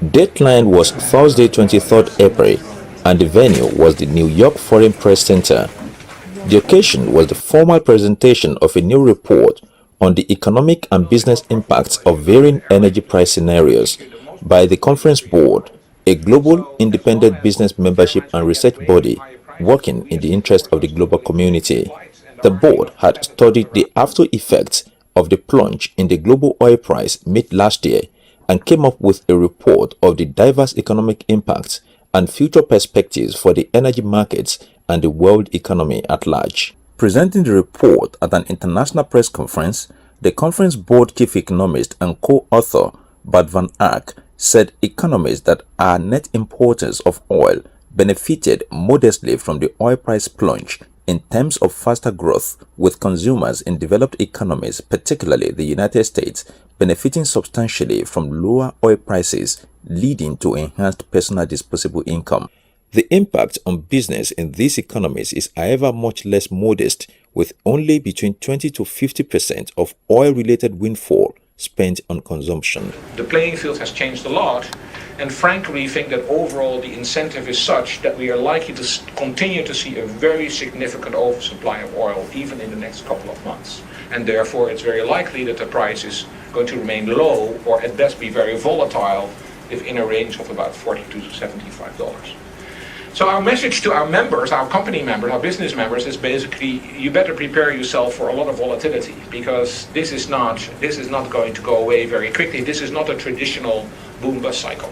Deadline was Thursday, 23rd April, and the venue was the New York Foreign Press Center. The occasion was the formal presentation of a new report on the economic and business impacts of varying energy price scenarios by the Conference Board, a global independent business membership and research body working in the interest of the global community. The board had studied the after effects of the plunge in the global oil price mid last year and came up with a report of the diverse economic impacts and future perspectives for the energy markets and the world economy at large. Presenting the report at an international press conference, the conference board chief economist and co-author Bart van Ack said economies that are net importers of oil benefited modestly from the oil price plunge in terms of faster growth, with consumers in developed economies, particularly the United States, benefiting substantially from lower oil prices, leading to enhanced personal disposable income. The impact on business in these economies is, however, much less modest, with only between 20 to 50% of oil-related windfall spent on consumption. The playing field has changed a lot, and frankly, we think that overall the incentive is such that we are likely to continue to see a very significant oversupply of oil even in the next couple of months. And therefore, it's very likely that the price is going to remain low, or at best be very volatile, if in a range of about $42 to $75. So our message to our members, our company members, our business members is basically, you better prepare yourself for a lot of volatility, because this is not going to go away very quickly. This is not a traditional boom bust cycle.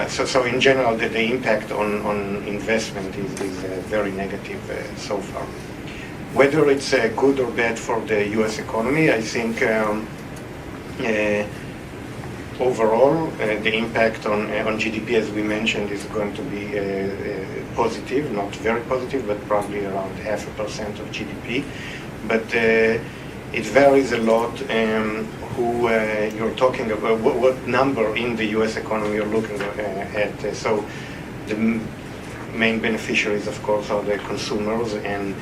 So in general, the impact on investment is very negative so far. Whether it's good or bad for the U.S. economy, I think overall, the impact on GDP, as we mentioned, is going to be positive, not very positive, but probably around 0.5% of GDP. But it varies a lot who you're talking about, what number in the U.S. economy you're looking at. So the main beneficiaries, of course, are the consumers and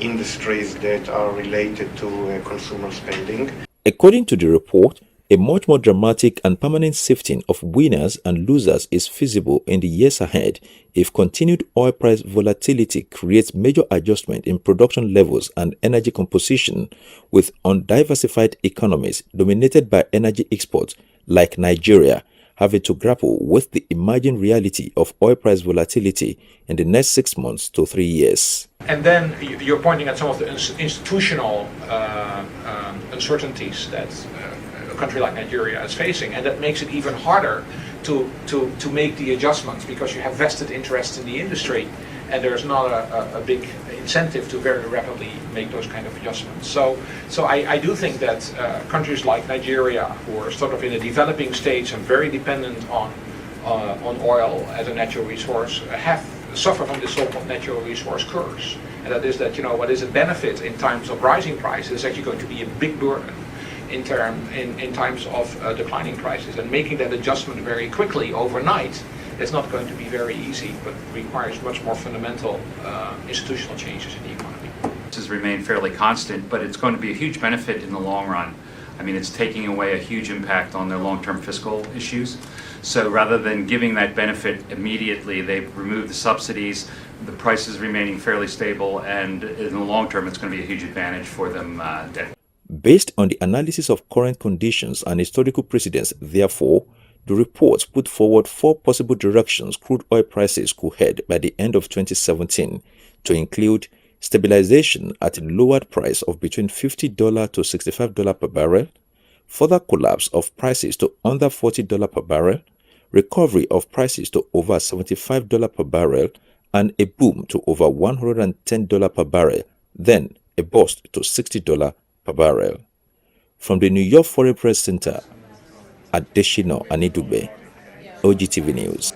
industries that are related to consumer spending. According to the report, a much more dramatic and permanent shifting of winners and losers is feasible in the years ahead if continued oil price volatility creates major adjustment in production levels and energy composition, with undiversified economies dominated by energy exports like Nigeria having to grapple with the emerging reality of oil price volatility in the next 6 months to 3 years. And then you're pointing at some of the institutional uncertainties that a country like Nigeria is facing, and that makes it even harder to make the adjustments, because you have vested interests in the industry, and there's not a big incentive to very rapidly make those kind of adjustments. So I do think that countries like Nigeria, who are sort of in a developing stage and very dependent on oil as a natural resource, suffer from this so-called natural resource curse. And that is that, what is a benefit in times of rising prices is actually going to be a big burden in times of declining prices. And making that adjustment very quickly overnight is not going to be very easy, but requires much more fundamental institutional changes in the economy. This has remained fairly constant, but it's going to be a huge benefit in the long run. I mean, it's taking away a huge impact on their long-term fiscal issues. So rather than giving that benefit immediately, they've removed the subsidies, the prices remaining fairly stable, and in the long term, it's going to be a huge advantage for them. Based on the analysis of current conditions and historical precedents, therefore, the report put forward 4 possible directions crude oil prices could head by the end of 2017, to include stabilization at a lowered price of between $50 to $65 per barrel, further collapse of prices to under $40 per barrel, recovery of prices to over $75 per barrel, and a boom to over $110 per barrel, then a bust to $60 per barrel. From the New York Foreign Press Center, Adeshina Anidugbe, Ogtv News.